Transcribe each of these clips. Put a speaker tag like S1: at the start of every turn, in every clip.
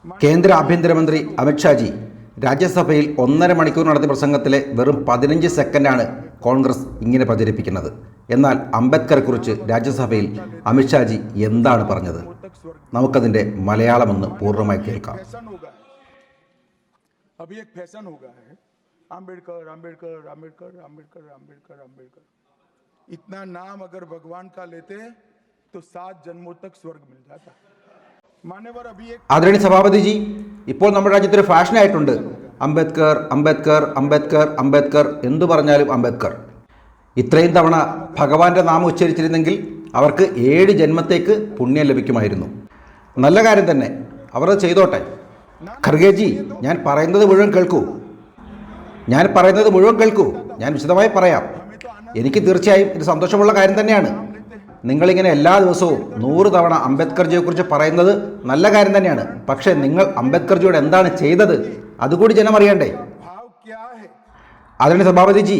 S1: കേന്ദ്ര ആഭ്യന്തരമന്ത്രി അമിത്ഷാജി രാജ്യസഭയിൽ 1.5 മണിക്കൂർ നടത്തിയ പ്രസംഗത്തിലെ വെറും 15 സെക്കൻഡാണ് കോൺഗ്രസ് ഇങ്ങനെ പ്രചരിപ്പിക്കുന്നത്. എന്നാൽ അംബേദ്കറെക്കുറിച്ച് രാജ്യസഭയിൽ അമിത്ഷാജി എന്താണ് പറഞ്ഞത്? നമുക്കതിൻ്റെ മലയാളമൊന്ന് പൂർണ്ണമായി കേൾക്കാം.
S2: अम्बेडकर अम्बेडकर अम्बेडकर अम्बेडकर अम्बेडकर अम्बेडकर इतना नाम अगर भगवान का लेते तो 7 जन्मों तक स्वर्ग मिल जाता. मान्यवर अभी एक
S1: ആദരണീയ സഭാപതിജി, ഇപ്പോൾ നമ്മുടെ രാജ്യത്തൊരു ഫാഷനായിട്ടുണ്ട് അംബേദ്കർ അംബേദ്കർ അംബേദ്കർ അംബേദ്കർ എന്തു പറഞ്ഞാലും അംബേദ്കർ. ഇത്രയും തവണ ഭഗവാന്റെ നാമം ഉച്ചരിച്ചിരുന്നെങ്കിൽ അവർക്ക് 7 ജന്മത്തേക്ക് പുണ്യം ലഭിക്കുമായിരുന്നു. നല്ല കാര്യം തന്നെ, അവർ ചെയ്തോട്ടെ. ഖർഗേജി, ഞാൻ പറയുന്നത് മുഴുവൻ കേൾക്കൂ. ഞാൻ വിശദമായി പറയാം. എനിക്ക് തീർച്ചയായും ഇത് സന്തോഷമുള്ള കാര്യം തന്നെയാണ്. നിങ്ങളിങ്ങനെ എല്ലാ ദിവസവും 100 തവണ അംബേദ്കർജിയെക്കുറിച്ച് പറയുന്നത് നല്ല കാര്യം തന്നെയാണ്. പക്ഷേ നിങ്ങൾ അംബേദ്കർജിയോട് എന്താണ് ചെയ്തത് അതുകൂടി ജനം അറിയണ്ടേ? ആദരണീയ സഭാപതിജി,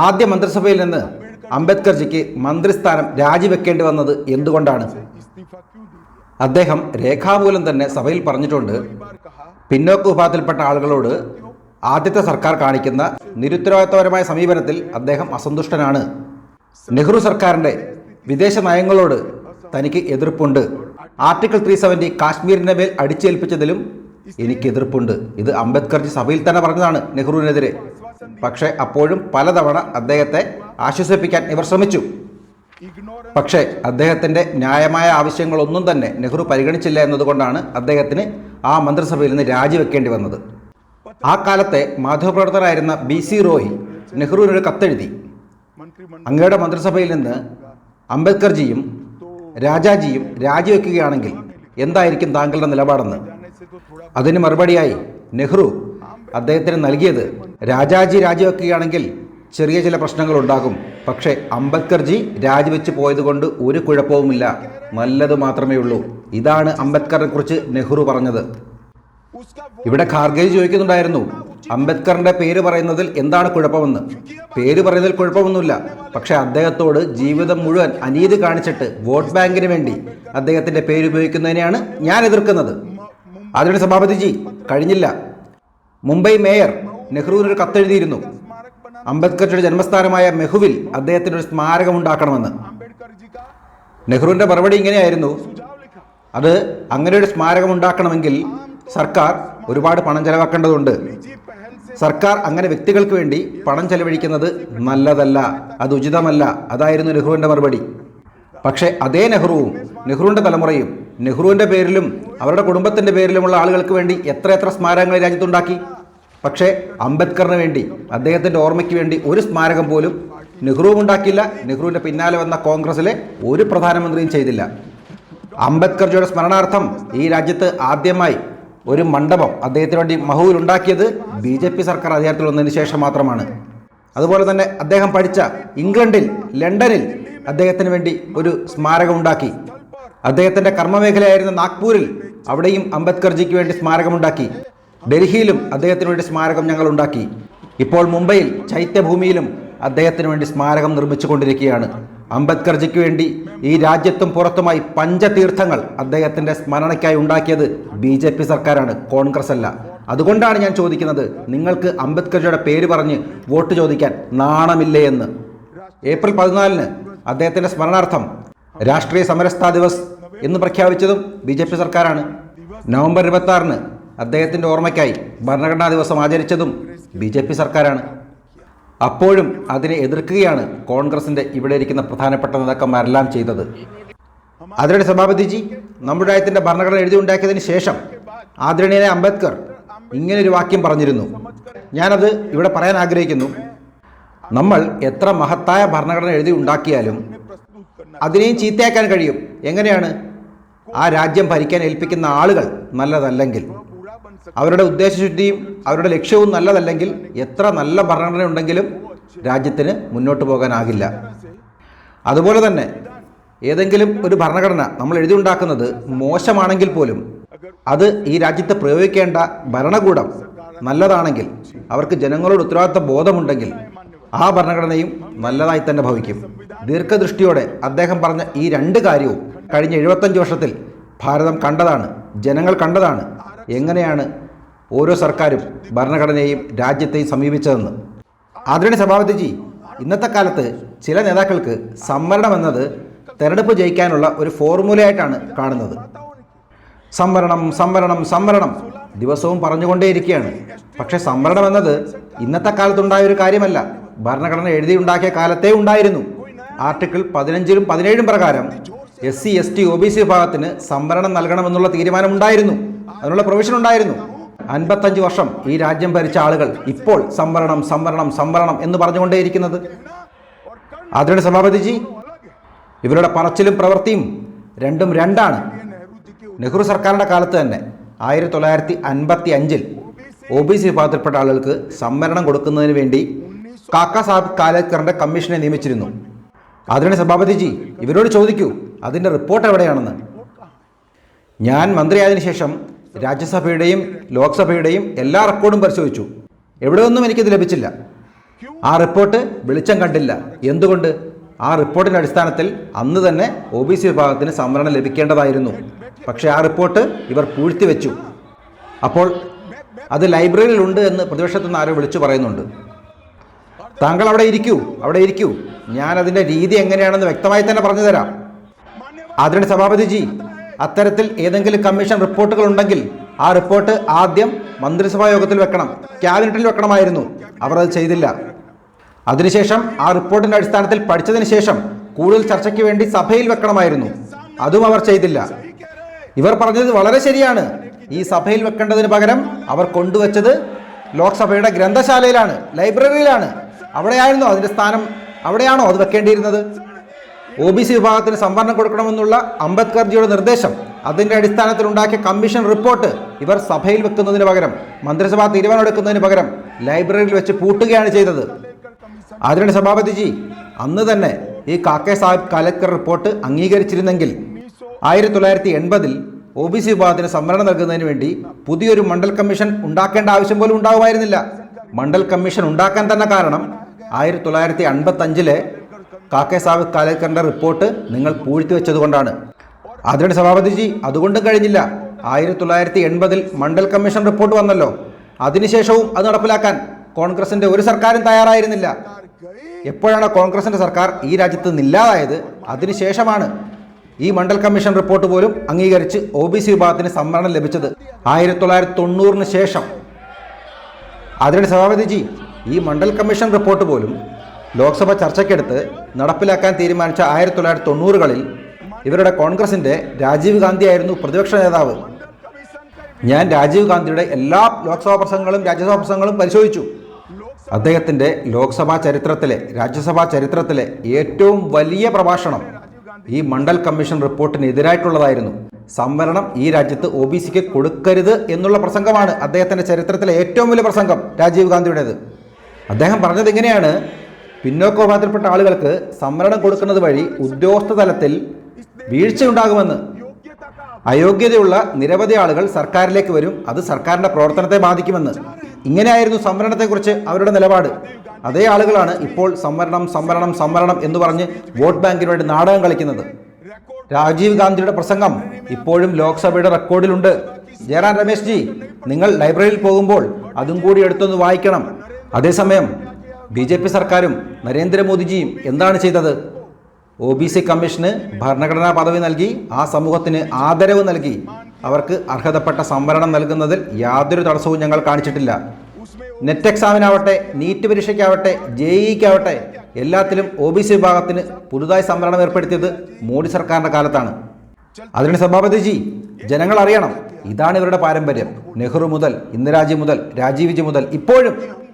S1: ആദ്യ മന്ത്രിസഭയിൽ നിന്ന് അംബേദ്കർജിക്ക് മന്ത്രിസ്ഥാനം രാജിവെക്കേണ്ടി വന്നത് എന്തുകൊണ്ടാണ്? അദ്ദേഹം രേഖാമൂലം തന്നെ സഭയിൽ പറഞ്ഞിട്ടുണ്ട്, പിന്നോക്ക വിഭാഗത്തിൽപ്പെട്ട ആളുകളോട് ആദ്യത്തെ സർക്കാർ കാണിക്കുന്ന നിരുത്തരവാദിത്തപരമായ സമീപനത്തിൽ അദ്ദേഹം അസന്തുഷ്ടനാണ്. നെഹ്റു സർക്കാരിൻ്റെ വിദേശ നയങ്ങളോട് തനിക്ക് എതിർപ്പുണ്ട്. ആർട്ടിക്കിൾ 370 കാശ്മീരിൻ്റെ മേൽ അടിച്ചേൽപ്പിച്ചതിലും എനിക്ക് എതിർപ്പുണ്ട്. ഇത് അംബേദ്കർജി സഭയിൽ തന്നെ പറഞ്ഞതാണ് നെഹ്റുവിനെതിരെ. പക്ഷേ അപ്പോഴും പലതവണ അദ്ദേഹത്തെ ആശ്വസിപ്പിക്കാൻ ഇവർ ശ്രമിച്ചു. പക്ഷേ അദ്ദേഹത്തിൻ്റെ ന്യായമായ ആവശ്യങ്ങളൊന്നും തന്നെ നെഹ്റു പരിഗണിച്ചില്ല എന്നതുകൊണ്ടാണ് അദ്ദേഹത്തിന് ആ മന്ത്രിസഭയിൽ നിന്ന് രാജിവെക്കേണ്ടി വന്നത്. ആ കാലത്തെ മാധ്യമപ്രവർത്തകനായിരുന്ന BC റോയ് നെഹ്റുവിനൊരു കത്തെഴുതി, അങ്ങയുടെ മന്ത്രിസഭയിൽ നിന്ന് അംബേദ്കർജിയും രാജാജിയും രാജിവെക്കുകയാണെങ്കിൽ എന്തായിരിക്കും താങ്കളുടെ നിലപാടെന്ന്. അതിന് മറുപടിയായി നെഹ്റു അദ്ദേഹത്തിന് നൽകിയത്, രാജാജി രാജിവെക്കുകയാണെങ്കിൽ ചെറിയ ചില പ്രശ്നങ്ങൾ ഉണ്ടാകും, പക്ഷേ അംബേദ്കർജി രാജിവെച്ച് പോയതുകൊണ്ട് ഒരു കുഴപ്പവുമില്ല, നല്ലത് മാത്രമേ ഉള്ളൂ. ഇതാണ് അംബേദ്കറിനെ കുറിച്ച് നെഹ്റു പറഞ്ഞത്. ഇവിടെ ഖാർഗെ ചോദിക്കുന്നുണ്ടായിരുന്നു, അംബേദ്കറിന്റെ പേര് പറയുന്നതിൽ എന്താണ് കുഴപ്പമെന്ന്. പേര് പറയുന്നതിൽ കുഴപ്പമൊന്നുമില്ല, പക്ഷെ അദ്ദേഹത്തോട് ജീവിതം മുഴുവൻ അനീതി കാണിച്ചിട്ട് വോട്ട് ബാങ്കിന് വേണ്ടി അദ്ദേഹത്തിന്റെ പേര് ഉപയോഗിക്കുന്നതിനെയാണ് ഞാൻ എതിർക്കുന്നത്. അതിന് സഭാപതിജി കഴിഞ്ഞില്ല. മുംബൈ മേയർ നെഹ്റുവിനൊരു കത്തെഴുതിയിരുന്നു, അംബേദ്കറുടെ ജന്മസ്ഥാനമായ മെഹുവിൽ അദ്ദേഹത്തിനൊരു സ്മാരകം ഉണ്ടാക്കണമെന്ന്. നെഹ്റുവിന്റെ മറുപടി ഇങ്ങനെയായിരുന്നു, അത് അങ്ങനെ ഒരു സ്മാരകം ഉണ്ടാക്കണമെങ്കിൽ സർക്കാർ ഒരുപാട് പണം ചെലവാക്കേണ്ടതുണ്ട്. സർക്കാർ അങ്ങനെ വ്യക്തികൾക്ക് വേണ്ടി പണം ചെലവഴിക്കുന്നത് നല്ലതല്ല, അത് ഉചിതമല്ല. അതായിരുന്നു നെഹ്റുവിൻ്റെ മറുപടി. പക്ഷേ അതേ നെഹ്റുവും നെഹ്റുവിൻ്റെ തലമുറയും നെഹ്റുവിൻ്റെ പേരിലും അവരുടെ കുടുംബത്തിൻ്റെ പേരിലുമുള്ള ആളുകൾക്ക് വേണ്ടി എത്ര സ്മാരകങ്ങൾ രാജ്യത്തുണ്ടാക്കി. പക്ഷേ അംബേദ്കറിന് വേണ്ടി, അദ്ദേഹത്തിൻ്റെ ഓർമ്മയ്ക്ക് വേണ്ടി ഒരു സ്മാരകം പോലും നെഹ്റുവും ഉണ്ടാക്കിയില്ല. നെഹ്റുവിൻ്റെ പിന്നാലെ വന്ന കോൺഗ്രസിലെ ഒരു പ്രധാനമന്ത്രിയും ചെയ്തില്ല. അംബേദ്കർജിയുടെ സ്മരണാർത്ഥം ഈ രാജ്യത്ത് ആദ്യമായി ഒരു മണ്ഡപം അദ്ദേഹത്തിന് വേണ്ടി മഹുവിൽ ഉണ്ടാക്കിയത് BJP സർക്കാർ അധികാരത്തിൽ വന്നതിന് ശേഷം മാത്രമാണ്. അതുപോലെ തന്നെ അദ്ദേഹം പഠിച്ച ഇംഗ്ലണ്ടിൽ, ലണ്ടനിൽ അദ്ദേഹത്തിന് വേണ്ടി ഒരു സ്മാരകം ഉണ്ടാക്കി. അദ്ദേഹത്തിൻ്റെ കർമ്മമേഖലയായിരുന്ന നാഗ്പൂരിൽ അവിടെയും അംബേദ്കർജിക്ക് വേണ്ടി സ്മാരകമുണ്ടാക്കി. ഡൽഹിയിലും അദ്ദേഹത്തിന് വേണ്ടി സ്മാരകം ഞങ്ങൾ ഉണ്ടാക്കി. ഇപ്പോൾ മുംബൈയിൽ ചൈത്യഭൂമിയിലും അദ്ദേഹത്തിന് വേണ്ടി സ്മാരകം നിർമ്മിച്ചു കൊണ്ടിരിക്കുകയാണ്. അംബേദ്കർജിക്ക് വേണ്ടി ഈ രാജ്യത്തും പുറത്തുമായി പഞ്ചതീർത്ഥങ്ങൾ അദ്ദേഹത്തിൻ്റെ സ്മരണയ്ക്കായി ഉണ്ടാക്കിയത് BJP സർക്കാരാണ്, കോൺഗ്രസ് അല്ല. അതുകൊണ്ടാണ് ഞാൻ ചോദിക്കുന്നത്, നിങ്ങൾക്ക് അംബേദ്കർജിയുടെ പേര് പറഞ്ഞ് വോട്ട് ചോദിക്കാൻ നാണമില്ലേ എന്ന്. ഏപ്രിൽ 14 അദ്ദേഹത്തിൻ്റെ സ്മരണാർത്ഥം രാഷ്ട്രീയ സമരസ്ഥാ ദിവസ് എന്ന് പ്രഖ്യാപിച്ചതും BJP സർക്കാരാണ്. നവംബർ 26 അദ്ദേഹത്തിൻ്റെ ഓർമ്മയ്ക്കായി ഭരണഘടനാ ദിവസം ആചരിച്ചതും BJP സർക്കാരാണ്. അപ്പോഴും അതിനെ എതിർക്കുകയാണ് കോൺഗ്രസിൻ്റെ ഇവിടെ ഇരിക്കുന്ന പ്രധാനപ്പെട്ട നേതാക്കന്മാരെല്ലാം ചെയ്തത്. ആദരണീയ സഭാപതിജി, നമ്മുടെ രാജ്യത്തിൻ്റെ ഭരണഘടന എഴുതി ഉണ്ടാക്കിയതിന് ശേഷം ആദരണീയനായ അംബേദ്കർ ഇങ്ങനൊരു വാക്യം പറഞ്ഞിരുന്നു. ഞാനത് ഇവിടെ പറയാൻ ആഗ്രഹിക്കുന്നു. നമ്മൾ എത്ര മഹത്തായ ഭരണഘടന എഴുതി ഉണ്ടാക്കിയാലും അതിനെയും ചീത്തയാക്കാൻ കഴിയും. എങ്ങനെയാണ്? ആ രാജ്യം ഭരിക്കാൻ ഏൽപ്പിക്കുന്ന ആളുകൾ നല്ലതല്ലെങ്കിൽ, അവരുടെ ഉദ്ദേശശുദ്ധിയും അവരുടെ ലക്ഷ്യവും നല്ലതല്ലെങ്കിൽ എത്ര നല്ല ഭരണഘടന ഉണ്ടെങ്കിലും രാജ്യത്തിന് മുന്നോട്ട് പോകാനാകില്ല. അതുപോലെ തന്നെ ഏതെങ്കിലും ഒരു ഭരണഘടന നമ്മൾ എഴുതി ഉണ്ടാക്കുന്നത് മോശമാണെങ്കിൽ പോലും അത് ഈ രാജ്യത്ത് പ്രയോഗിക്കേണ്ട ഭരണകൂടം നല്ലതാണെങ്കിൽ, അവർക്ക് ജനങ്ങളോട് ഉത്തരവാദിത്ത ബോധമുണ്ടെങ്കിൽ ആ ഭരണഘടനയും നല്ലതായി തന്നെ ഭവിക്കും. ദീർഘദൃഷ്ടിയോടെ അദ്ദേഹം പറഞ്ഞ ഈ 2 കാര്യവും കഴിഞ്ഞ 75 വർഷത്തിൽ ഭാരതം കണ്ടതാണ്, ജനങ്ങൾ കണ്ടതാണ് എങ്ങനെയാണ് ഓരോ സർക്കാരും ഭരണഘടനയെയും രാജ്യത്തെയും സമീപിച്ചതെന്ന്. ആദരണീയ സഭാപതിജി, ഇന്നത്തെ കാലത്ത് ചില നേതാക്കൾക്ക് സംവരണം എന്നത് തെരഞ്ഞെടുപ്പ് ജയിക്കാനുള്ള ഒരു ഫോർമുലയായിട്ടാണ് കാണുന്നത്. സംവരണം സംവരണം സംവരണം ദിവസവും പറഞ്ഞുകൊണ്ടേയിരിക്കുകയാണ്. പക്ഷേ സംവരണം എന്നത് ഇന്നത്തെ കാലത്തുണ്ടായ ഒരു കാര്യമല്ല, ഭരണഘടന എഴുതിയുണ്ടാക്കിയ കാലത്തേ ഉണ്ടായിരുന്നു. ആർട്ടിക്കിൾ 15-ലും 17-ലും പ്രകാരം SC ST OBC വിഭാഗത്തിന് സംവരണം നൽകണമെന്നുള്ള തീരുമാനമുണ്ടായിരുന്നു, അതിനുള്ള പ്രൊവിഷൻ ഉണ്ടായിരുന്നു. 55 വർഷം ഈ രാജ്യം ഭരിച്ച ആളുകൾ ഇപ്പോൾ സംവരണം സംവരണം സംവരണം എന്ന് പറഞ്ഞുകൊണ്ടേയിരിക്കുന്നത്. ആദരണീയ സഭാപതിജി, ഇവരുടെ പറച്ചിലും പ്രവൃത്തിയും രണ്ടും രണ്ടാണ്. നെഹ്റു സർക്കാരിൻ്റെ കാലത്ത് തന്നെ 1955-ൽ OBC വിഭാഗത്തിൽപ്പെട്ട ആളുകൾക്ക് സംവരണം കൊടുക്കുന്നതിന് വേണ്ടി കാക്ക സാഹിബ് കാലേക്കറിൻ്റെ കമ്മീഷനെ നിയമിച്ചിരുന്നു. ആദരണീയ സഭാപതിജി, ഇവരോട് ചോദിക്കൂ അതിൻ്റെ റിപ്പോർട്ട് എവിടെയാണെന്ന്. ഞാൻ മന്ത്രിയായതിനു ശേഷം രാജ്യസഭയുടെയും ലോക്സഭയുടെയും എല്ലാ റെക്കോർഡും പരിശോധിച്ചു. എവിടെയൊന്നും എനിക്കിത് ലഭിച്ചില്ല. ആ റിപ്പോർട്ട് വെളിച്ചം കണ്ടില്ല. എന്തുകൊണ്ട്? ആ റിപ്പോർട്ടിൻ്റെ അടിസ്ഥാനത്തിൽ അന്ന് തന്നെ OBC വിഭാഗത്തിന് സംവരണം ലഭിക്കേണ്ടതായിരുന്നു. പക്ഷേ ആ റിപ്പോർട്ട് ഇവർ പൂഴ്ത്തിവെച്ചു. അപ്പോൾ അത് ലൈബ്രറിയിലുണ്ട് എന്ന് പ്രതിപക്ഷത്തു നിന്ന് ആരോ വിളിച്ചു പറയുന്നുണ്ട്. താങ്കൾ അവിടെ ഇരിക്കൂ, ഞാൻ അതിൻ്റെ രീതി എങ്ങനെയാണെന്ന് വ്യക്തമായി തന്നെ പറഞ്ഞു തരാം. ആദരണീയ സഭാപതിജി, അത്തരത്തിൽ ഏതെങ്കിലും കമ്മീഷൻ റിപ്പോർട്ടുകൾ ഉണ്ടെങ്കിൽ ആ റിപ്പോർട്ട് ആദ്യം മന്ത്രിസഭാ യോഗത്തിൽ വെക്കണം, ക്യാബിനറ്റിൽ വെക്കണമായിരുന്നു. അവർ അത് ചെയ്തില്ല. അതിനുശേഷം ആ റിപ്പോർട്ടിൻ്റെ അടിസ്ഥാനത്തിൽ പഠിച്ചതിന് ശേഷം കൂടുതൽ ചർച്ചയ്ക്ക് വേണ്ടി സഭയിൽ വെക്കണമായിരുന്നു. അതും അവർ ചെയ്തില്ല. ഇവർ പറഞ്ഞത് വളരെ ശരിയാണ്. ഈ സഭയിൽ വെക്കേണ്ടതിന് പകരം അവർ കൊണ്ടുവച്ചത് ലോക്സഭയുടെ ഗ്രന്ഥശാലയിലാണ്, ലൈബ്രറിയിലാണ്. അവിടെയായിരുന്നു അതിൻ്റെ സ്ഥാനം. അവിടെയാണോ അത് വെക്കേണ്ടിയിരുന്നത്? OBC വിഭാഗത്തിന് സംവരണം കൊടുക്കണമെന്നുള്ള അംബേദ്കർജിയുടെ നിർദ്ദേശം, അതിൻ്റെ അടിസ്ഥാനത്തിൽ ഉണ്ടാക്കിയ കമ്മീഷൻ റിപ്പോർട്ട് ഇവർ സഭയിൽ വെക്കുന്നതിന് പകരം, മന്ത്രിസഭാ തീരുമാനമെടുക്കുന്നതിന് പകരം ലൈബ്രറിയിൽ വെച്ച് പൂട്ടുകയാണ് ചെയ്തത്. ആദരണീയ സഭാപതിജി, അന്ന് തന്നെ ഈ കാക്കെ സാഹിബ് കാലേക്കർ റിപ്പോർട്ട് അംഗീകരിച്ചിരുന്നെങ്കിൽ 1980-ൽ OBC വിഭാഗത്തിന് സംവരണം നൽകുന്നതിന് വേണ്ടി പുതിയൊരു മണ്ഡൽ കമ്മീഷൻ ഉണ്ടാക്കേണ്ട ആവശ്യം പോലും ഉണ്ടാകുമായിരുന്നില്ല. മണ്ഡൽ കമ്മീഷൻ ഉണ്ടാക്കാൻ തന്നെ കാരണം 1955-ലെ കാക്കെ സാഹിബ് കാലേക്കറിൻ്റെ റിപ്പോർട്ട് നിങ്ങൾ പൂഴ്ത്തിവെച്ചതുകൊണ്ടാണ്. ആദരണീയ സഭാപതിജി, അതുകൊണ്ടും കഴിഞ്ഞില്ല. 1980-ൽ മണ്ഡൽ കമ്മീഷൻ റിപ്പോർട്ട് വന്നല്ലോ. അതിനുശേഷവും അത് നടപ്പിലാക്കാൻ കോൺഗ്രസിൻ്റെ ഒരു സർക്കാരും തയ്യാറായിരുന്നില്ല. എപ്പോഴാണ് കോൺഗ്രസിൻ്റെ സർക്കാർ ഈ രാജ്യത്ത് നിന്നില്ലാതായത്, അതിനുശേഷമാണ് ഈ മണ്ഡൽ കമ്മീഷൻ റിപ്പോർട്ട് പോലും അംഗീകരിച്ച് OBC വിഭാഗത്തിന് സംവരണം ലഭിച്ചത് 1990-ന് ശേഷം. ആദരണീയ സഭാപതിജി, ഈ മണ്ഡൽ കമ്മീഷൻ റിപ്പോർട്ട് പോലും ലോക്സഭ ചർച്ചയ്ക്കെടുത്ത് നടപ്പിലാക്കാൻ തീരുമാനിച്ച 1990-കളിൽ ഇവരുടെ കോൺഗ്രസിൻ്റെ രാജീവ് ഗാന്ധി ആയിരുന്നു പ്രതിപക്ഷ നേതാവ്. ഞാൻ രാജീവ് ഗാന്ധിയുടെ എല്ലാ ലോക്സഭാ പ്രസംഗങ്ങളും രാജ്യസഭാ പ്രസംഗങ്ങളും പരിശോധിച്ചു. അദ്ദേഹത്തിൻ്റെ ലോക്സഭാ ചരിത്രത്തിലെ, രാജ്യസഭാ ചരിത്രത്തിലെ ഏറ്റവും വലിയ പ്രഭാഷണം ഈ മണ്ഡൽ കമ്മീഷൻ റിപ്പോർട്ടിന് എതിരായിട്ടുള്ളതായിരുന്നു. സംവരണം ഈ രാജ്യത്ത് OBCക്ക് കൊടുക്കരുത് എന്നുള്ള പ്രസംഗമാണ് അദ്ദേഹത്തിൻ്റെ ചരിത്രത്തിലെ ഏറ്റവും വലിയ പ്രസംഗം, രാജീവ് ഗാന്ധിയുടേത്. അദ്ദേഹം പറഞ്ഞത് ഇങ്ങനെയാണ്: പിന്നോക്ക വിഭാഗത്തിൽപ്പെട്ട ആളുകൾക്ക് സംവരണം കൊടുക്കുന്നത് വഴി ഉദ്യോഗസ്ഥ തലത്തിൽ വീഴ്ചയുണ്ടാകുമെന്ന്, അയോഗ്യതയുള്ള നിരവധി ആളുകൾ സർക്കാരിലേക്ക് വരും, അത് സർക്കാരിൻ്റെ പ്രവർത്തനത്തെ ബാധിക്കുമെന്ന്. ഇങ്ങനെയായിരുന്നു സംവരണത്തെക്കുറിച്ച് അവരുടെ നിലപാട്. അതേ ആളുകളാണ് ഇപ്പോൾ സംവരണം സംവരണം സംവരണം എന്ന് പറഞ്ഞ് വോട്ട് ബാങ്കിന് വേണ്ടി നാടകം കളിക്കുന്നത്. രാജീവ് ഗാന്ധിയുടെ പ്രസംഗം ഇപ്പോഴും ലോക്സഭയുടെ റെക്കോർഡിലുണ്ട്. ജയറാം രമേശ് ജി, നിങ്ങൾ ലൈബ്രറിയിൽ പോകുമ്പോൾ അതും കൂടി എടുത്തൊന്ന് വായിക്കണം. അതേസമയം BJP സർക്കാരും നരേന്ദ്രമോദിജിയും എന്താണ് ചെയ്തത്? OBC കമ്മീഷന് ഭരണഘടനാ പദവി നൽകി, ആ സമൂഹത്തിന് ആദരവ് നൽകി. അവർക്ക് അർഹതപ്പെട്ട സംവരണം നൽകുന്നതിൽ യാതൊരു തടസ്സവും ഞങ്ങൾ കാണിച്ചിട്ടില്ല. നെറ്റ് എക്സാമിനാവട്ടെ, നീറ്റ് പരീക്ഷയ്ക്കാവട്ടെ, JEE-ക്കാവട്ടെ, എല്ലാത്തിലും OBC വിഭാഗത്തിന് പുതുതായി സംവരണം ഏർപ്പെടുത്തിയത് മോഡി സർക്കാരിൻ്റെ കാലത്താണ്. അതിന് സഭാപതിജി, ജനങ്ങൾ അറിയണം, ഇതാണ് ഇവരുടെ പാരമ്പര്യം. നെഹ്റു മുതൽ, ഇന്ദിരാജി മുതൽ, രാജീവ്ജി മുതൽ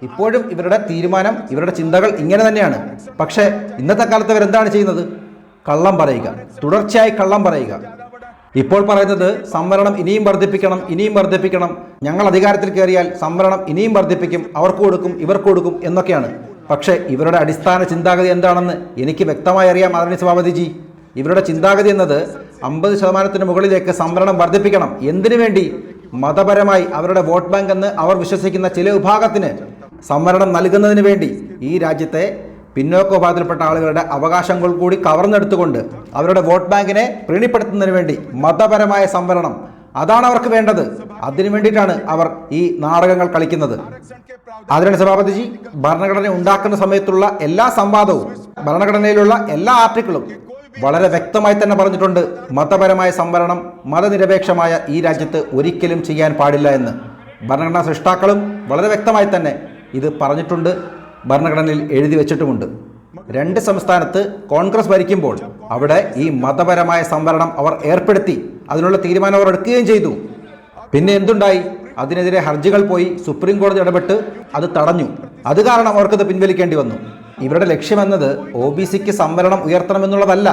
S1: ഇപ്പോഴും ഇവരുടെ തീരുമാനം, ഇവരുടെ ചിന്തകൾ ഇങ്ങനെ തന്നെയാണ്. പക്ഷേ ഇന്നത്തെ കാലത്ത് ഇവരെന്താണ് ചെയ്യുന്നത്? കള്ളം പറയുക, തുടർച്ചയായി കള്ളം പറയുക. ഇപ്പോൾ പറയുന്നത് സംവരണം ഇനിയും വർദ്ധിപ്പിക്കണം, ഞങ്ങൾ അധികാരത്തിൽ കയറിയാൽ സംവരണം ഇനിയും വർദ്ധിപ്പിക്കും, അവർക്ക് കൊടുക്കും, ഇവർക്ക് കൊടുക്കും എന്നൊക്കെയാണ്. പക്ഷേ ഇവരുടെ അടിസ്ഥാന ചിന്താഗതി എന്താണെന്ന് എനിക്ക് വ്യക്തമായി അറിയാം. ആദരണീയ സഭാപതിജി, ഇവരുടെ ചിന്താഗതി എന്നത് 50% മുകളിലേക്ക് സംവരണം വർദ്ധിപ്പിക്കണം. എന്തിനു വേണ്ടി? മതപരമായി അവരുടെ വോട്ട് ബാങ്ക് എന്ന് അവർ വിശ്വസിക്കുന്ന ചില വിഭാഗത്തിന് സംവരണം നൽകുന്നതിന് വേണ്ടി. ഈ രാജ്യത്തെ പിന്നോക്ക വിഭാഗത്തിൽപ്പെട്ട ആളുകളുടെ അവകാശങ്ങൾ കൂടി കവർന്നെടുത്തുകൊണ്ട് അവരുടെ വോട്ട് ബാങ്കിനെ പ്രീണിപ്പെടുത്തുന്നതിന് വേണ്ടി മതപരമായ സംവരണം അതാണ് അവർക്ക് വേണ്ടത്. അതിനു വേണ്ടിയിട്ടാണ് അവർ ഈ നാടകങ്ങൾ കളിക്കുന്നത്. ആദരണീയ സഭാപതിജി, ഭരണഘടന ഉണ്ടാക്കുന്ന സമയത്തുള്ള എല്ലാ സംവാദവും ഭരണഘടനയിലുള്ള എല്ലാ ആർട്ടിക്കിളും വളരെ വ്യക്തമായി തന്നെ പറഞ്ഞിട്ടുണ്ട്, മതപരമായ സംവരണം മതനിരപേക്ഷമായ ഈ രാജ്യത്ത് ഒരിക്കലും ചെയ്യാൻ പാടില്ല എന്ന്. ഭരണഘടനാ സൃഷ്ടാക്കളും വളരെ വ്യക്തമായി തന്നെ ഇത് പറഞ്ഞിട്ടുണ്ട്, ഭരണഘടനയിൽ എഴുതി വെച്ചിട്ടുമുണ്ട്. 2 സംസ്ഥാനത്ത് കോൺഗ്രസ് ഭരിക്കുമ്പോൾ അവിടെ ഈ മതപരമായ സംവരണം അവർ ഏർപ്പെടുത്തി, അതിനുള്ള തീരുമാനം അവർ എടുക്കുകയും ചെയ്തു. പിന്നെ എന്തുണ്ടായി? അതിനെതിരെ ഹർജികൾ പോയി, സുപ്രീം കോടതി ഇടപെട്ട് അത് തടഞ്ഞു. അത് കാരണം അവർക്കത് പിൻവലിക്കേണ്ടി വന്നു. ഇവരുടെ ലക്ഷ്യമെന്നത് OBCക്ക് സംവരണം ഉയർത്തണമെന്നുള്ളതല്ല,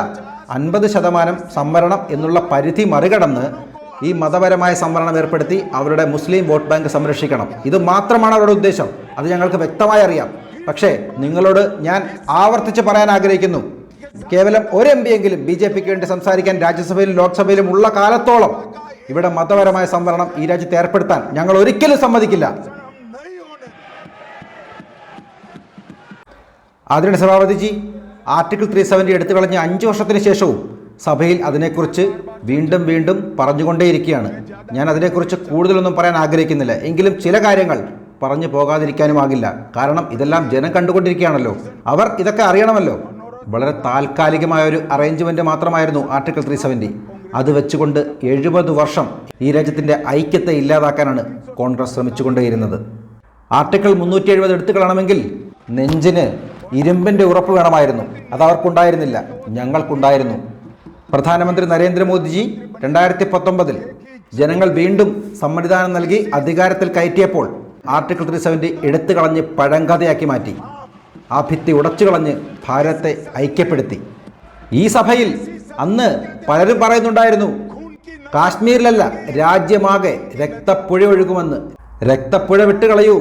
S1: 50% സംവരണം എന്നുള്ള പരിധി മറികടന്ന് ഈ മതപരമായ സംവരണം ഏർപ്പെടുത്തി അവരുടെ മുസ്ലിം വോട്ട് ബാങ്ക് സംരക്ഷിക്കണം. ഇത് മാത്രമാണ് അവരുടെ ഉദ്ദേശം. അത് ഞങ്ങൾക്ക് വ്യക്തമായി അറിയാം. പക്ഷേ നിങ്ങളോട് ഞാൻ ആവർത്തിച്ച് പറയാൻ ആഗ്രഹിക്കുന്നു, കേവലം ഒരു MP എങ്കിലും BJPക്ക് വേണ്ടി സംസാരിക്കാൻ രാജ്യസഭയിലും ലോക്സഭയിലും ഉള്ള കാലത്തോളം ഇവിടെ മതപരമായ സംവരണം ഈ രാജ്യത്ത് ഏർപ്പെടുത്താൻ ഞങ്ങൾ ഒരിക്കലും സമ്മതിക്കില്ല. ആദരണീയ സഭാപതിജി, ആർട്ടിക്കിൾ 370 എടുത്തു കളഞ്ഞ 5 വർഷത്തിന് ശേഷവും സഭയിൽ അതിനെക്കുറിച്ച് വീണ്ടും വീണ്ടും പറഞ്ഞുകൊണ്ടേയിരിക്കുകയാണ്. ഞാൻ അതിനെക്കുറിച്ച് കൂടുതലൊന്നും പറയാൻ ആഗ്രഹിക്കുന്നില്ല. എങ്കിലും ചില കാര്യങ്ങൾ പറഞ്ഞു പോകാതിരിക്കാനുമാകില്ല. കാരണം ഇതെല്ലാം ജനം കണ്ടുകൊണ്ടിരിക്കുകയാണല്ലോ, അവർ ഇതൊക്കെ അറിയണമല്ലോ. വളരെ താൽക്കാലികമായ ഒരു അറേഞ്ച്മെൻറ്റ് മാത്രമായിരുന്നു ആർട്ടിക്കിൾ 370. അത് വെച്ചുകൊണ്ട് 70 വർഷം ഈ രാജ്യത്തിൻ്റെ ഐക്യത്തെ ഇല്ലാതാക്കാനാണ് കോൺഗ്രസ് ശ്രമിച്ചുകൊണ്ടേയിരുന്നത്. ആർട്ടിക്കിൾ 370 എടുത്തു കളയണമെങ്കിൽ നെഞ്ചിന് ഇരുമ്പിൻ്റെ ഉറപ്പ് വേണമായിരുന്നു. അതവർക്കുണ്ടായിരുന്നില്ല, ഞങ്ങൾക്കുണ്ടായിരുന്നു. പ്രധാനമന്ത്രി നരേന്ദ്രമോദിജി 2019 ജനങ്ങൾ വീണ്ടും സമ്മതിദാനം നൽകി അധികാരത്തിൽ കയറ്റിയപ്പോൾ ആർട്ടിക്കിൾ 370 എടുത്തു കളഞ്ഞ് പഴങ്കഥയാക്കി മാറ്റി. ആ ഭിത്തി ഉടച്ചു കളഞ്ഞ് ഭാരതത്തെ ഐക്യപ്പെടുത്തി. ഈ സഭയിൽ അന്ന് പലരും പറയുന്നുണ്ടായിരുന്നു, കാശ്മീരിലല്ല രാജ്യമാകെ രക്തപ്പുഴ ഒഴുകുമെന്ന്. രക്തപ്പുഴ വിട്ടുകളയൂ,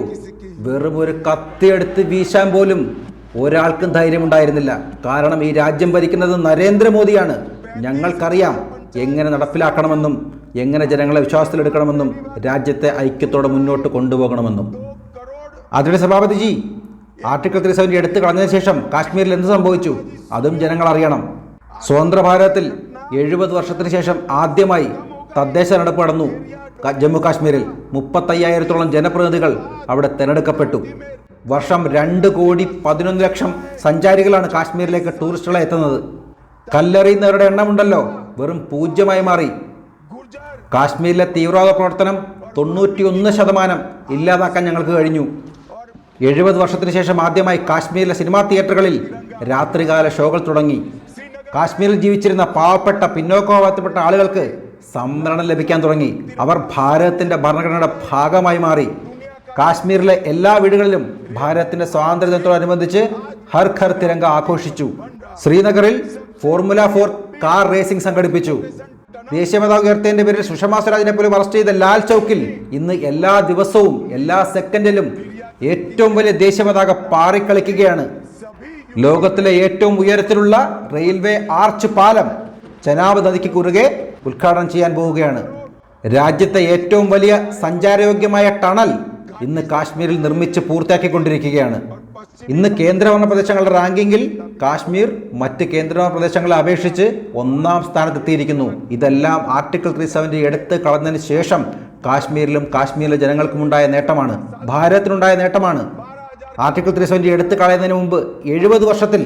S1: വെറും ഒരു കത്തിയെടുത്ത് വീശാൻ പോലും ഒരാൾക്കും ധൈര്യമുണ്ടായിരുന്നില്ല. കാരണം ഈ രാജ്യം ഭരിക്കുന്നത് നരേന്ദ്രമോദിയാണ്. ഞങ്ങൾക്കറിയാം എങ്ങനെ നടപ്പിലാക്കണമെന്നും എങ്ങനെ ജനങ്ങളെ വിശ്വാസത്തിലെടുക്കണമെന്നും രാജ്യത്തെ ഐക്യത്തോടെ മുന്നോട്ട് കൊണ്ടുപോകണമെന്നും. അതിന്റെ സഭാപതിജി, ആർട്ടിക്കിൾ 370 എടുത്തു കളഞ്ഞതിന് ശേഷം കാശ്മീരിൽ എന്ത് സംഭവിച്ചു അതും ജനങ്ങൾ അറിയണം. സ്വതന്ത്ര ഭാരതത്തിൽ 70 വർഷത്തിന് ശേഷം ആദ്യമായി തദ്ദേശ തെരഞ്ഞെടുപ്പ് നടന്നു. ജമ്മു കാശ്മീരിൽ 35,000-ഓളം ജനപ്രതിനിധികൾ അവിടെ തിരഞ്ഞെടുക്കപ്പെട്ടു. വർഷം 2,11,00,000 സഞ്ചാരികളാണ് കാശ്മീരിലേക്ക് ടൂറിസ്റ്റുകളെ എത്തുന്നത്. കല്ലെറിയുന്നവരുടെ എണ്ണമുണ്ടല്ലോ വെറും 0 മാറി. കാശ്മീരിലെ തീവ്രവാദ പ്രവർത്തനം 91% ഇല്ലാതാക്കാൻ ഞങ്ങൾക്ക് കഴിഞ്ഞു. 70 വർഷത്തിന് ശേഷം ആദ്യമായി കാശ്മീരിലെ സിനിമാ തിയേറ്ററുകളിൽ രാത്രികാല ഷോകൾ തുടങ്ങി. കാശ്മീരിൽ ജീവിച്ചിരുന്ന പാവപ്പെട്ട പിന്നോക്കവിഭാഗത്തിൽപ്പെട്ട ആളുകൾക്ക് സംവരണം ലഭിക്കാൻ തുടങ്ങി. അവർ ഭാരതത്തിൻ്റെ ഭരണഘടനയുടെ ഭാഗമായി മാറി. കാശ്മീരിലെ എല്ലാ വീടുകളിലും ഭാരതത്തിൻ്റെ സ്വാതന്ത്ര്യദിനത്തോടനുബന്ധിച്ച് ഹർ ഘർ തിരങ്ക ആഘോഷിച്ചു. ശ്രീനഗറിൽ ഫോർമുല 4 കാർ റേസിംഗ് സംഘടിപ്പിച്ചു. ദേശീയപതാക ഉയർത്തിയതിന്റെ പേരിൽ സുഷമാ സ്വരാജിനെ പോലും അറസ്റ്റ് ചെയ്ത ലാൽ ചൗക്കിൽ ഇന്ന് എല്ലാ ദിവസവും എല്ലാ സെക്കൻഡിലും ഏറ്റവും വലിയ ദേശീയപതാക പാറിക്കളിക്കുകയാണ്. ലോകത്തിലെ ഏറ്റവും ഉയരത്തിലുള്ള റെയിൽവേ ആർച്ച് പാലം ചെനാബ് നദിക്ക് കുറുകെ ഉദ്ഘാടനം ചെയ്യാൻ പോവുകയാണ്. രാജ്യത്തെ ഏറ്റവും വലിയ സഞ്ചാരയോഗ്യമായ ടണൽ ഇന്ന് കാശ്മീരിൽ നിർമ്മിച്ച് പൂർത്തിയാക്കിക്കൊണ്ടിരിക്കുകയാണ്. ഇന്ന് കേന്ദ്രഭരണ പ്രദേശങ്ങളുടെ റാങ്കിങ്ങിൽ കാശ്മീർ മറ്റ് കേന്ദ്രഭരണ പ്രദേശങ്ങളെ അപേക്ഷിച്ച് 1ാം സ്ഥാനത്തെത്തിയിരിക്കുന്നു. ഇതെല്ലാം ആർട്ടിക്കിൾ 370 എടുത്ത് കളഞ്ഞതിന് ശേഷം കാശ്മീരിലും കാശ്മീരിലെ ജനങ്ങൾക്കുമുണ്ടായ നേട്ടമാണ്, ഭാരതത്തിനുണ്ടായ നേട്ടമാണ്. ആർട്ടിക്കിൾ 370 എടുത്ത് കളയുന്നതിന് മുമ്പ് 70 വർഷത്തിൽ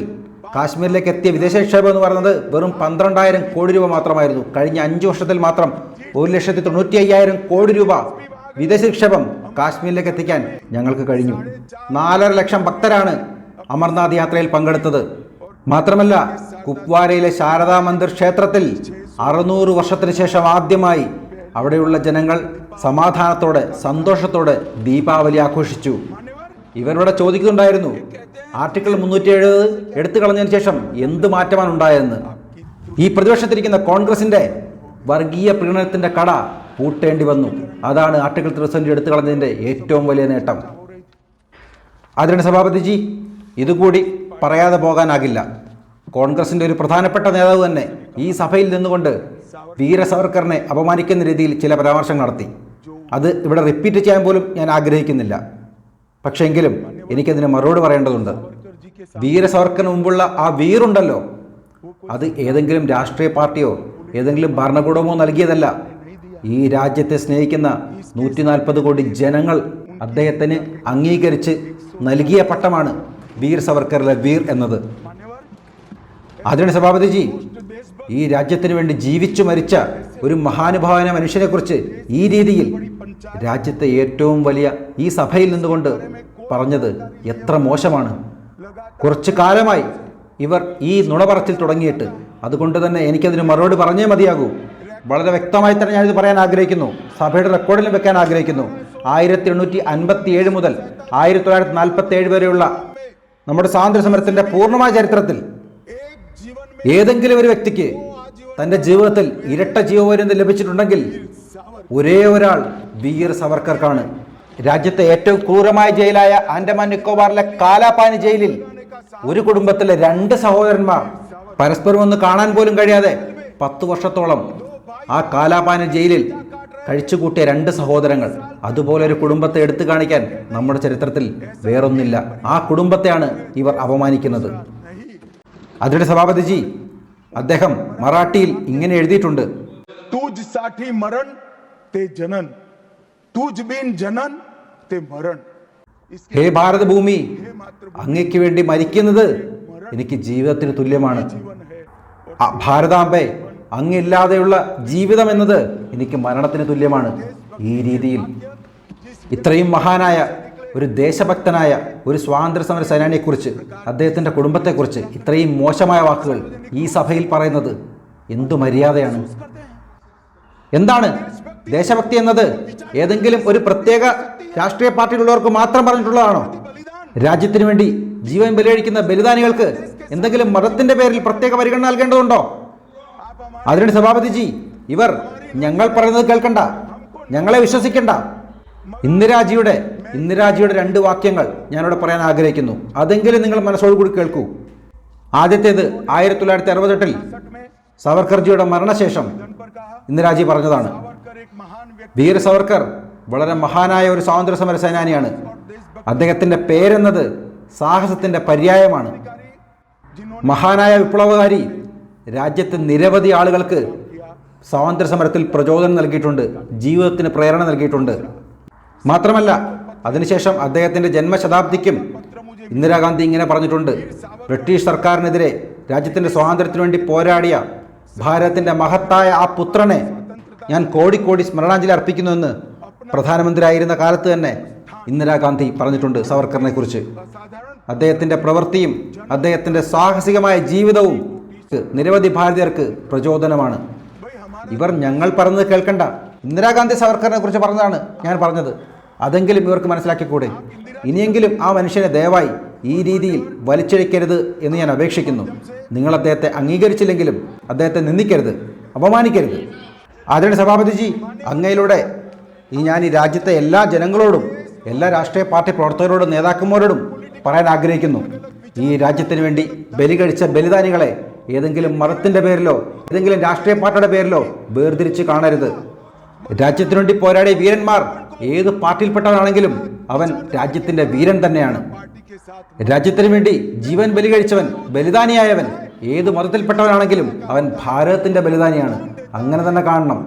S1: കാശ്മീരിലേക്ക് എത്തിയ വിദേശ നിക്ഷേപം എന്ന് പറയുന്നത് വെറും 12,000 കോടി രൂപ മാത്രമായിരുന്നു. കഴിഞ്ഞ 5 വർഷത്തിൽ മാത്രം 1,95,000 കോടി രൂപ വിദേശ നിക്ഷേപം കാശ്മീരിലേക്ക് എത്തിക്കാൻ ഞങ്ങൾക്ക് കഴിഞ്ഞു. 4.5 ലക്ഷം ഭക്തരാണ് അമർനാഥ് യാത്രയിൽ പങ്കെടുത്തത്. മാത്രമല്ല കുപ്വാരയിലെ ശാരദാ മന്ദിർ ക്ഷേത്രത്തിൽ 600 വർഷത്തിന് ശേഷം ആദ്യമായി അവിടെയുള്ള ജനങ്ങൾ സമാധാനത്തോടെ സന്തോഷത്തോടെ ദീപാവലി ആഘോഷിച്ചു. ഇവരോട് ചോദിക്കുന്നുണ്ടായിരുന്നു, ആർട്ടിക്കിൾ 370 എടുത്തു കളഞ്ഞതിന് ശേഷം എന്ത് മാറ്റമാണ് ഉണ്ടായതെന്ന്. ഈ പ്രതിപക്ഷത്തിരിക്കുന്ന കോൺഗ്രസിന്റെ വർഗീയ പ്രീണനത്തിന്റെ കട പൂട്ടേണ്ടി വന്നു. അതാണ് ആർട്ടിക്കിൾ 370 എടുത്തു കളഞ്ഞതിന്റെ ഏറ്റവും വലിയ നേട്ടം. അതിന്റെ സഭാപതിജി, ഇതുകൂടി പറയാതെ പോകാനാകില്ല. കോൺഗ്രസിന്റെ ഒരു പ്രധാനപ്പെട്ട നേതാവ് തന്നെ ഈ സഭയിൽ നിന്നുകൊണ്ട് വീര സവർക്കറിനെ അപമാനിക്കുന്ന രീതിയിൽ ചില പരാമർശങ്ങൾ നടത്തി. അത് ഇവിടെ റിപ്പീറ്റ് ചെയ്യാൻ പോലും ഞാൻ ആഗ്രഹിക്കുന്നില്ല. പക്ഷേ എങ്കിലും എനിക്കതിന് മറുപടി പറയേണ്ടതുണ്ട്. വീര സവർക്കറിന് മുമ്പുള്ള ആ വീറുണ്ടല്ലോ, അത് ഏതെങ്കിലും രാഷ്ട്രീയ പാർട്ടിയോ ഏതെങ്കിലും ഭരണകൂടമോ നൽകിയതല്ല. ഈ രാജ്യത്തെ സ്നേഹിക്കുന്ന 140 കോടി ജനങ്ങൾ അദ്ദേഹത്തിന് അംഗീകരിച്ച് നൽകിയ പട്ടമാണ് വീർ സവർക്കറിലെ വീർ എന്നത്. ആദരണീയ സഭാപതിജി, ഈ രാജ്യത്തിന് വേണ്ടി ജീവിച്ചു മരിച്ച ഒരു മഹാനുഭാവന മനുഷ്യനെക്കുറിച്ച് ഈ രീതിയിൽ രാജ്യത്തെ ഏറ്റവും വലിയ ഈ സഭയിൽ നിന്നുകൊണ്ട് പറഞ്ഞത് എത്ര മോശമാണ്. കുറച്ചു കാലമായി ഇവർ ഈ നുണ പറച്ചിൽ തുടങ്ങിയിട്ട്, അതുകൊണ്ട് തന്നെ എനിക്കതിന് മറുപടി പറഞ്ഞേ മതിയാകൂ. വളരെ വ്യക്തമായി തന്നെ ഞാനിത് പറയാൻ ആഗ്രഹിക്കുന്നു, സഭയുടെ റെക്കോർഡിൽ വെക്കാൻ ആഗ്രഹിക്കുന്നു. 1857 മുതൽ 1947 വരെയുള്ള നമ്മുടെ സ്വാതന്ത്ര്യ സമരത്തിൻ്റെ പൂർണ്ണമായ ചരിത്രത്തിൽ ഏതെങ്കിലും ഒരു വ്യക്തിക്ക് തൻ്റെ ജീവിതത്തിൽ ഇരട്ട ജീവപര്യന്തം ലഭിച്ചിട്ടുണ്ടെങ്കിൽ ഒരേ ഒരാൾ വീർ സവർക്കർക്കാണ്. രാജ്യത്തെ ഏറ്റവും ക്രൂരമായ ജയിലായ ആൻഡമാൻ നിക്കോബാറിലെ കാലാപാനി ജയിലിൽ ഒരു കുടുംബത്തിലെ 2 സഹോദരന്മാർ പരസ്പരം ഒന്ന് കാണാൻ പോലും കഴിയാതെ 10 വർഷത്തോളം ആ കാലാപാനി ജയിലിൽ കഴിച്ചുകൂട്ടിയ 2 സഹോദരങ്ങൾ. അതുപോലെ ഒരു കുടുംബത്തെ എടുത്തു കാണിക്കാൻ നമ്മുടെ ചരിത്രത്തിൽ വേറൊന്നില്ല. ആ കുടുംബത്തെയാണ് ഇവർ അപമാനിക്കുന്നത്. അതിന്റെ സഭാപതിജി, അദ്ദേഹം മറാഠിയിൽ ഇങ്ങനെ എഴുതിയിട്ടുണ്ട്:
S2: तुझ साठी मरण ते जनन, तुझ बिन जनन ते मरण.
S1: ഹേ ഭാരതഭൂമി, അങ്ങയ്ക്ക് വേണ്ടി മരിക്കുന്നത് എനിക്ക് ജീവിതത്തിന് തുല്യമാണ്. ഭാരതാംബെ, അങ്ങില്ലാതെയുള്ള ജീവിതം എന്നത് എനിക്ക് മരണത്തിന് തുല്യമാണ്. ഈ രീതിയിൽ ഇത്രയും മഹാനായ ഒരു ദേശഭക്തനായ ഒരു സ്വാതന്ത്ര്യ സമര സേനാനിയെക്കുറിച്ച്, അദ്ദേഹത്തിൻ്റെ കുടുംബത്തെക്കുറിച്ച് ഇത്രയും മോശമായ വാക്കുകൾ ഈ സഭയിൽ പറയുന്നത് എന്തു മര്യാദയാണ്? എന്താണ് ദേശഭക്തി എന്നത്? ഏതെങ്കിലും ഒരു പ്രത്യേക രാഷ്ട്രീയ പാർട്ടിയിലുള്ളവർക്ക് മാത്രം പറഞ്ഞിട്ടുള്ളതാണോ? രാജ്യത്തിന് വേണ്ടി ജീവൻ ബലികഴിക്കുന്ന ബലിദാനികൾക്ക് എന്തെങ്കിലും മതത്തിന്റെ പേരിൽ പ്രത്യേക പരിഗണന നൽകേണ്ടതുണ്ടോ? അതിന് സഭാപതിജി, ഇവർ ഞങ്ങൾ പറയുന്നത് കേൾക്കണ്ട, ഞങ്ങളെ വിശ്വസിക്കണ്ട. ഇന്ദിരാജിയുടെ 2 വാക്യങ്ങൾ ഞാനിവിടെ പറയാൻ ആഗ്രഹിക്കുന്നു. അതെങ്കിലും നിങ്ങൾ മനസ്സോടുകൂടി കേൾക്കൂ. ആദ്യത്തേത് 1968 സവർക്കർജിയുടെ മരണശേഷം ഇന്ദിരാജി പറഞ്ഞതാണ്. വീർ സവർക്കർ വളരെ മഹാനായ ഒരു സ്വാതന്ത്ര്യ സമര സേനാനിയാണ്. അദ്ദേഹത്തിൻ്റെ പേരെന്നത് സാഹസത്തിൻ്റെ പര്യായമാണ്. മഹാനായ വിപ്ലവകാരി രാജ്യത്തെ നിരവധി ആളുകൾക്ക് സ്വാതന്ത്ര്യ സമരത്തിൽ പ്രചോദനം നൽകിയിട്ടുണ്ട്, ജീവിതത്തിന് പ്രേരണ നൽകിയിട്ടുണ്ട്. മാത്രമല്ല, അതിനുശേഷം അദ്ദേഹത്തിൻ്റെ ജന്മശതാബ്ദിക്കും ഇന്ദിരാഗാന്ധി ഇങ്ങനെ പറഞ്ഞിട്ടുണ്ട്: ബ്രിട്ടീഷ് സർക്കാരിനെതിരെ രാജ്യത്തിൻ്റെ സ്വാതന്ത്ര്യത്തിനു വേണ്ടി പോരാടിയ ഭാരതത്തിൻ്റെ മഹത്തായ ആ പുത്രനെ ഞാൻ കോടി സ്മരണാഞ്ജലി അർപ്പിക്കുന്നുവെന്ന് പ്രധാനമന്ത്രിയായിരുന്ന കാലത്ത് തന്നെ ഇന്ദിരാഗാന്ധി പറഞ്ഞിട്ടുണ്ട് സവർക്കറിനെ കുറിച്ച്. അദ്ദേഹത്തിൻ്റെ പ്രവൃത്തിയും അദ്ദേഹത്തിൻ്റെ സാഹസികമായ ജീവിതവും നിരവധി ഭാരതീയർക്ക് പ്രചോദനമാണ്. ഇവർ ഞങ്ങൾ പറഞ്ഞത് കേൾക്കണ്ട, ഇന്ദിരാഗാന്ധി സവർക്കറിനെ കുറിച്ച് പറഞ്ഞതാണ് ഞാൻ പറഞ്ഞത്. അതെങ്കിലും ഇവർക്ക് മനസ്സിലാക്കിക്കൂടെ? ഇനിയെങ്കിലും ആ മനുഷ്യനെ ദയവായി ഈ രീതിയിൽ വലിച്ചിഴക്കരുത് എന്ന് ഞാൻ അപേക്ഷിക്കുന്നു. നിങ്ങൾ അദ്ദേഹത്തെ അംഗീകരിച്ചില്ലെങ്കിലും അദ്ദേഹത്തെ നിന്ദിക്കരുത്, അപമാനിക്കരുത്. ആദരണീയ സഭാപതിജി, അങ്ങയിലൂടെ ഞാൻ ഈ രാജ്യത്തെ എല്ലാ ജനങ്ങളോടും, എല്ലാ രാഷ്ട്രീയ പാർട്ടി പ്രവർത്തകരോടും നേതാക്കന്മാരോടും പറയാൻ ആഗ്രഹിക്കുന്നു: ഈ രാജ്യത്തിന് വേണ്ടി ബലി കഴിച്ച ബലിദാനികളെ ഏതെങ്കിലും മതത്തിൻ്റെ പേരിലോ ഏതെങ്കിലും രാഷ്ട്രീയ പാർട്ടിയുടെ പേരിലോ വേർതിരിച്ച് കാണരുത്. രാജ്യത്തിനു വേണ്ടി പോരാടിയ വീരന്മാർ ഏത് പാർട്ടിയിൽപ്പെട്ടവനാണെങ്കിലും അവൻ രാജ്യത്തിൻ്റെ വീരൻ തന്നെയാണ്. രാജ്യത്തിന് വേണ്ടി ജീവൻ ബലി കഴിച്ചവൻ, ബലിദാനിയായവൻ ഏത് മതത്തിൽപ്പെട്ടവനാണെങ്കിലും അവൻ ഭാരതത്തിൻ്റെ ബലിദാനിയാണ്. അങ്ങനെ തന്നെ കാണണം.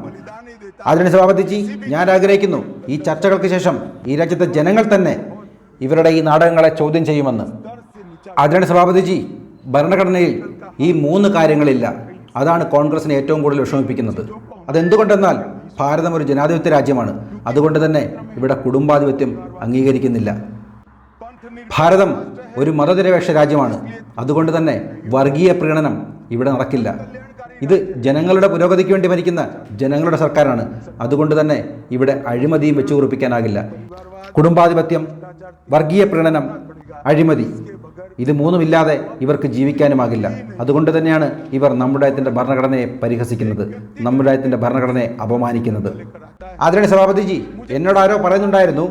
S1: ആദരണീയ സഭാപതിജി, ഞാൻ ആഗ്രഹിക്കുന്നു ഈ ചർച്ചകൾക്ക് ശേഷം ഈ രാജ്യത്തെ ജനങ്ങൾ തന്നെ ഇവരുടെ ഈ നാടകങ്ങളെ ചോദ്യം ചെയ്യുമെന്ന്. ആദരണീയ സഭാപതിജി, ഭരണഘടനയിൽ ഈ 3 കാര്യങ്ങളില്ല. അതാണ് കോൺഗ്രസിനെ ഏറ്റവും കൂടുതൽ വിഷമിപ്പിക്കുന്നത്. അതെന്തുകൊണ്ടെന്നാൽ ഭാരതം ഒരു ജനാധിപത്യ രാജ്യമാണ്. അതുകൊണ്ട് തന്നെ ഇവിടെ കുടുംബാധിപത്യം അംഗീകരിക്കുന്നില്ല. ഭാരതം ഒരു മതനിരപേക്ഷ രാജ്യമാണ്. അതുകൊണ്ട് തന്നെ വർഗീയ പ്രീണനം ഇവിടെ നടക്കില്ല. ഇത് ജനങ്ങളുടെ പുരോഗതിക്ക് വേണ്ടി ഭരിക്കുന്ന ജനങ്ങളുടെ സർക്കാരാണ്. അതുകൊണ്ട് തന്നെ ഇവിടെ അഴിമതിയും വെച്ചു കുറിപ്പിക്കാനാകില്ല. കുടുംബാധിപത്യം, വർഗീയ പ്രീണനം, അഴിമതി, ഇത് 3ഉമില്ലാതെ ഇവർക്ക് ജീവിക്കാനുമാകില്ല. അതുകൊണ്ട് തന്നെയാണ് ഇവർ നമ്മുടെ രാജ്യത്തിൻ്റെ ഭരണഘടനയെ പരിഹസിക്കുന്നത്, നമ്മുടെ രാജ്യത്തിൻ്റെ ഭരണഘടനയെ അപമാനിക്കുന്നത്. ആദരണീയ സഭാപതിജി, എന്നോട് ആരോ പറയുന്നുണ്ടായിരുന്നു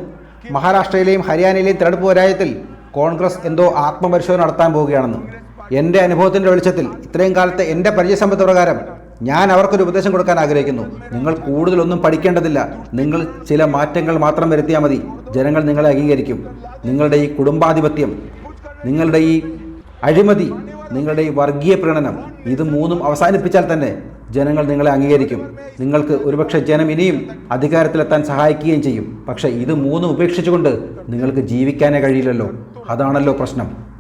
S1: മഹാരാഷ്ട്രയിലെയും ഹരിയാനയിലെയും തെരഞ്ഞെടുപ്പ് പരാജയത്തിൽ കോൺഗ്രസ് എന്തോ ആത്മപരിശോധന നടത്താൻ പോവുകയാണെന്ന്. എൻ്റെ അനുഭവത്തിൻ്റെ വെളിച്ചത്തിൽ ഇത്രയും കാലത്തെ എൻ്റെ പരിചയസമ്പത്ത് പ്രകാരം ഞാൻ അവർക്കൊരു ഉപദേശം കൊടുക്കാൻ ആഗ്രഹിക്കുന്നു. നിങ്ങൾ കൂടുതലൊന്നും പഠിക്കേണ്ടതില്ല. നിങ്ങൾ ചില മാറ്റങ്ങൾ മാത്രം വരുത്തിയാൽ മതി. ജനങ്ങൾ നിങ്ങളെ അംഗീകരിക്കും. നിങ്ങളുടെ ഈ കുടുംബാധിപത്യം, നിങ്ങളുടെ ഈ അഴിമതി, നിങ്ങളുടെ ഈ വർഗീയ പ്രീണനം, ഇത് മൂന്നും അവസാനിപ്പിച്ചാൽ തന്നെ ജനങ്ങൾ നിങ്ങളെ അംഗീകരിക്കും. നിങ്ങൾക്ക് ഒരുപക്ഷെ ജനം ഇനിയും അധികാരത്തിലെത്താൻ സഹായിക്കുകയും ചെയ്യും. പക്ഷേ ഇത് മൂന്നും ഉപേക്ഷിച്ചുകൊണ്ട് നിങ്ങൾക്ക് ജീവിക്കാനേ കഴിയില്ലല്ലോ. അതാണല്ലോ പ്രശ്നം.